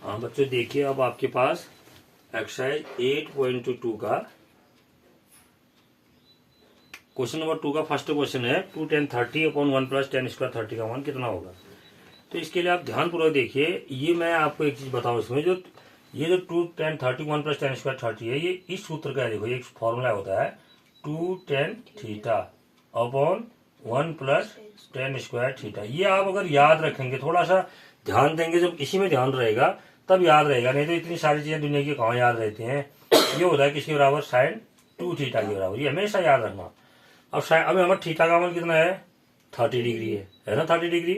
हाँ बच्चों देखिए, अब आपके पास एक्सरसाइज 8.2 का क्वेश्चन नंबर 2 का फर्स्ट क्वेश्चन है 2 10 30 अपॉन 1 प्लस 10 स्क्वायर 30 का मान कितना होगा। तो इसके लिए आप ध्यानपूर्वक देखिए। ये मैं आपको एक चीज बताऊं, इसमें जो ये जो 2 10 30 1 प्लस 10 स्क्वायर 30 है, ये इस सूत्र का है। देखो ये एक फॉर्मूला होता है 2 10 theta upon 1 plus 10 square theta. ये आप अगर याद रखेंगे, थोड़ा सा ध्यान देंगे, जब इसी में ध्यान रहेगा तब याद रहेगा, नहीं तो इतनी सारी चीजें दुनिया की कहाँ याद रहती हैं। ये होता है किसके बराबर, साइन 2 थीटा के बराबर। ये हमेशा याद रखना। अब अब हमारा थीटा का मान कितना है, 30 डिग्री है ना। 30 डिग्री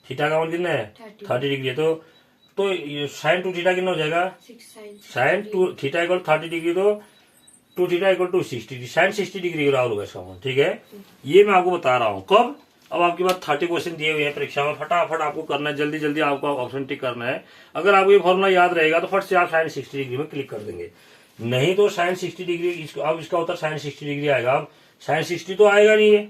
थीटा का मान कितना है, 30 डिग्री है। तो साइन 2 थीटा कितना हो जाएगा, साइन 2 थीटा इक्वल 30 डिग्री, तो 2 theta equal to 60 degree, sine 60 degree के बराबर होगा इसका मान। ठीक है, ये मैं आपको बता रहा हूँ कब। अब आपके पास 30 क्वेश्चन दिए हुए हैं परीक्षा में, फटाफट आपको करना है, जल्दी जल्दी आपको ऑप्शन टिक करना है। अगर आपको ये फॉर्मूला याद रहेगा तो फट से आप साइन 60 डिग्री में क्लिक कर देंगे, नहीं तो साइन 60 डिग्री अब इसका उत्तर साइन 60 डिग्री आएगा। अब साइन 60 तो आएगा नहीं है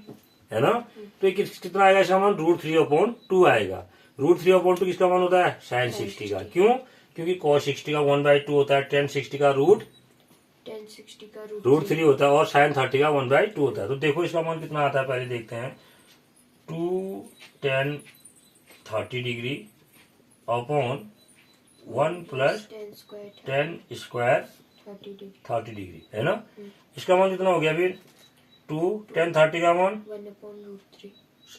ना। तो ये कितना आएगा इसका मान, √3/2 आएगा। √3/2 किसका मान होता है, साइन 60 का। क्यों, क्योंकि cos 60 का 1/2 होता है, tan 60 का √3 होता है, और साइन 30 का 1/2 होता है। तो देखो इसका मान कितना आता है, पहले देखते हैं। 2 10 30 degree upon 1 plus 10 square 30 degree है ना। इसका मान कितना हो गया फिर, 2 10 30 का मान 1/√3।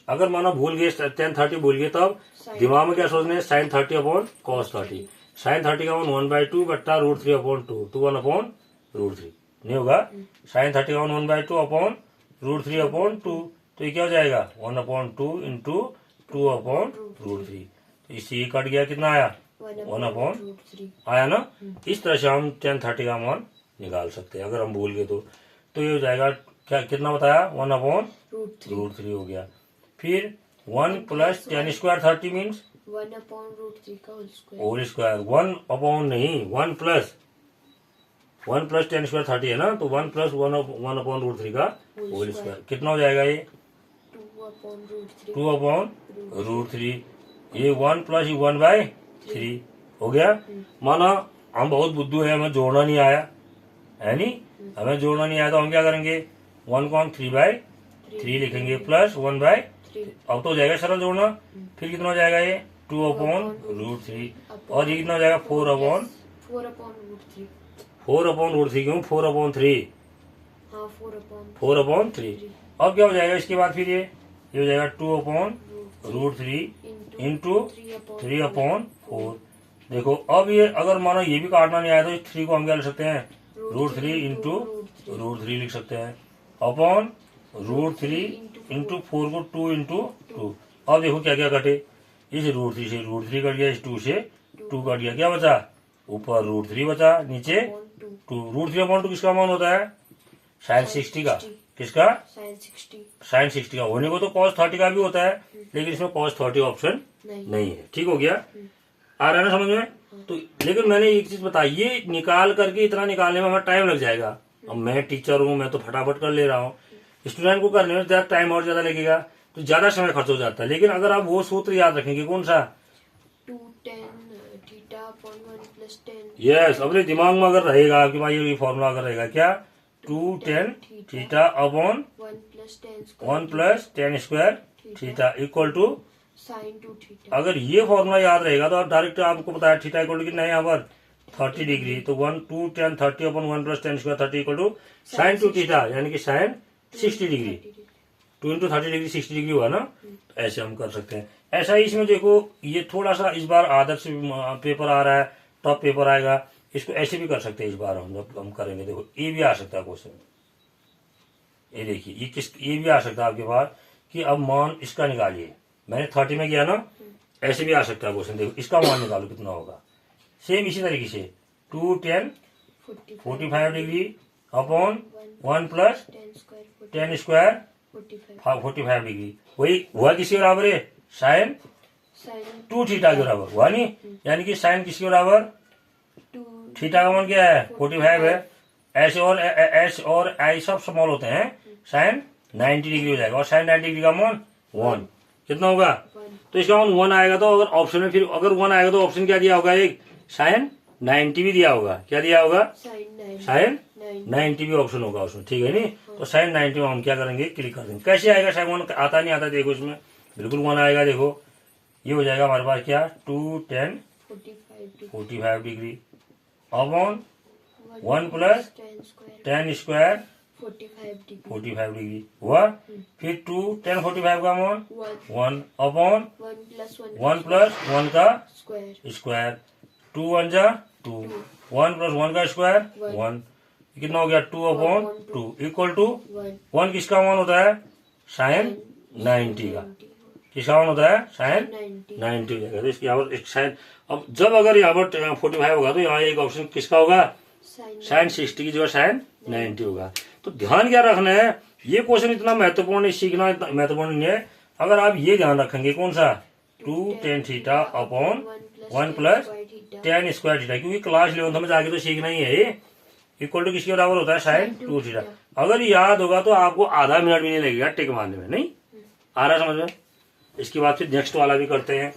अगर माना भूल गए 10 30 भूल गए, तब दिमाग में क्या सोचना है, साइन 30 अपॉन कॉस 30। साइन 30 का मान 1/2 बट्टा √3/2, तो 1/√3 नहीं होगा। साइन 30 का मान 1/2 अपॉन √3/2, तो ये क्या हो जाएगा, 1/2 इंटू 2/√3। तो इससे ये कट गया, कितना आया, 1/√3 आया ना। इस तरह से हम 10 30 का मान निकाल सकते हैं अगर हम भूल गए तो ये हो जाएगा क्या, कितना बताया, 1/√3 हो गया। फिर 1 प्लस 10 स्क्वायर 30 मीन्स 1/√3 का होल स्क्वायर। 1 नहीं, 1 प्लस 10 स्क्वायर 30 है ना, तो 1 प्लस 1/√3 का होल स्क्वायर। कितना हो जाएगा ये, 2/√3। ये 1 प्लस 1/3 हो गया। माना हम बहुत बुद्धू है, हमें जोड़ना नहीं आया है, नहीं हमें जोड़ना नहीं आया, तो हम क्या करेंगे, 1 को हम 3/3 लिखेंगे प्लस 1/3। अब तो हो जाएगा सरल जोड़ना। फिर कितना हो जाएगा ये, 2/√3, और ये कितना हो जाएगा, 4/√3। 4/√3 क्यों, 4/3 हाँ 4/3। अब क्या हो जाएगा इसके बाद, फिर ये हो जाएगा 2/√3 इंटू 3/4। देखो अब ये अगर मानो ये भी काटना नहीं आया, तो 3 को हम क्या लिख सकते हैं, √3 इंटू √3 लिख सकते हैं, अपॉन √3 इंटू 4 को 2 इंटू 2। अब देखो क्या क्या कटे, इस √3 से √3 कट गया, इस 2 से 2 कट गया, क्या बचा, ऊपर √3 बचा, नीचे 2। √3/2 किसका मान होता है, साइन 60 का। किसका, साइन 60 का। होने को तो cos 30 का भी होता है, लेकिन इसमें cos 30 ऑप्शन नहीं है। ठीक हो गया, आ रहा है ना समझ में। तो लेकिन मैंने एक चीज बताई, ये निकाल करके इतना निकालने में हमें टाइम लग जाएगा। अब मैं टीचर हूँ, मैं तो फटाफट कर ले रहा हूँ, स्टूडेंट को करने में ज्यादा टाइम और ज्यादा लगेगा, तो ज्यादा समय खर्च हो जाता है। लेकिन अगर आप वो सूत्र याद रखेंगे, कौन सा, 2 10 थीटा अपॉन 1 प्लस 10। यस, अपने दिमाग में अगर रहेगा आपके पास ये फॉर्मूला अगर रहेगा, क्या, 2 10 theta upon 1 plus 10 square theta equal to sine 2 theta. अगर ये फॉर्मूला याद रहेगा तो आप डायरेक्ट, आपको पता है थीटा इक्वल टू कितना है यहाँ पर, 30 डिग्री, तो 1 2 10 30 upon 1 plus 10 square 30 equal to sine 2 theta, यानी कि sine 60 degree. 2 into 30 degree 60 degree हुआ ना। तो ऐसे हम कर सकते हैं। ऐसा ही इसमें देखो, ये थोड़ा सा इस बार आदर्श पेपर आ रहा है, टॉप पेपर आएगा, इसको ऐसे भी कर सकते हैं। इस बार हम जब हम करेंगे, देखो ये भी आ सकता है क्वेश्चन, ये देखिए ये भी आ सकता है आपके पास, कि अब मान इसका निकालिए। मैंने 30 में किया ना, ऐसे भी आ सकता है क्वेश्चन। देखो इसका मान निकालो कितना होगा, सेम इसी तरीके से 2 10 45 degree upon 1 plus 10 square 45 degree. वही हुआ किसके बराबर है, साइन 2 थीटा के बराबर हुआ नहीं, यानी कि साइन किसके बराबर, थीटा का मान क्या है, 45 है। ऐसे और एस और आई सब स्मॉल होते हैं, साइन 90 डिग्री हो जाएगा, और साइन 90 डिग्री का मान 1 कितना होगा, तो इसका मान 1 आएगा। तो अगर ऑप्शन में फिर अगर 1 आएगा तो ऑप्शन क्या दिया होगा, एक साइन 90 भी दिया होगा। क्या दिया होगा? साइन साइन 90 90 भी ऑप्शन होगा उसमें, ठीक है नहीं। तो साइन 90 में हम क्या करेंगे, क्लिक कर देंगे। कैसे आएगा साइन 1? आता नहीं आता, देखो इसमें बिल्कुल 1 आएगा। देखो ये हो जाएगा हमारे पास क्या, 2 10 45 degree upon 1 plus 10 square 45 degree हुआ। फिर 2 10 45 का अमोन 1 अपॉन 1 प्लस 1 का स्क्वायर, 2 1 जा 2, 1 प्लस 1 का स्क्वायर 1, कितना हो गया 2 अपॉन 2 इक्वल टू 1 किसका मान होता है, साइन 90 का। किसका मान होता है, साइन 90 हो जाएगा। तो इसकी यहाँ पर एक साइन, अब जब अगर यहाँ पर 45 होगा तो यहाँ एक ऑप्शन किसका होगा, साइन 60 की जगह साइन 90 होगा। तो ध्यान क्या रखना है, ये क्वेश्चन इतना महत्वपूर्ण है, सीखना इतना महत्वपूर्ण नहीं है। अगर आप ये ध्यान रखेंगे, कौन सा, 2 tan theta upon 1 plus 10 square theta, क्योंकि क्लास 11 में जाके तो सीखना ही है। इक्वल टू किसके बराबर होता है, साइन 2 थीटा। अगर याद होगा तो आपको आधा मिनट भी नहीं लगेगा टिक मारने में, नहीं आ रहा समझ में। इसके बाद फिर नेक्स्ट वाला भी करते हैं।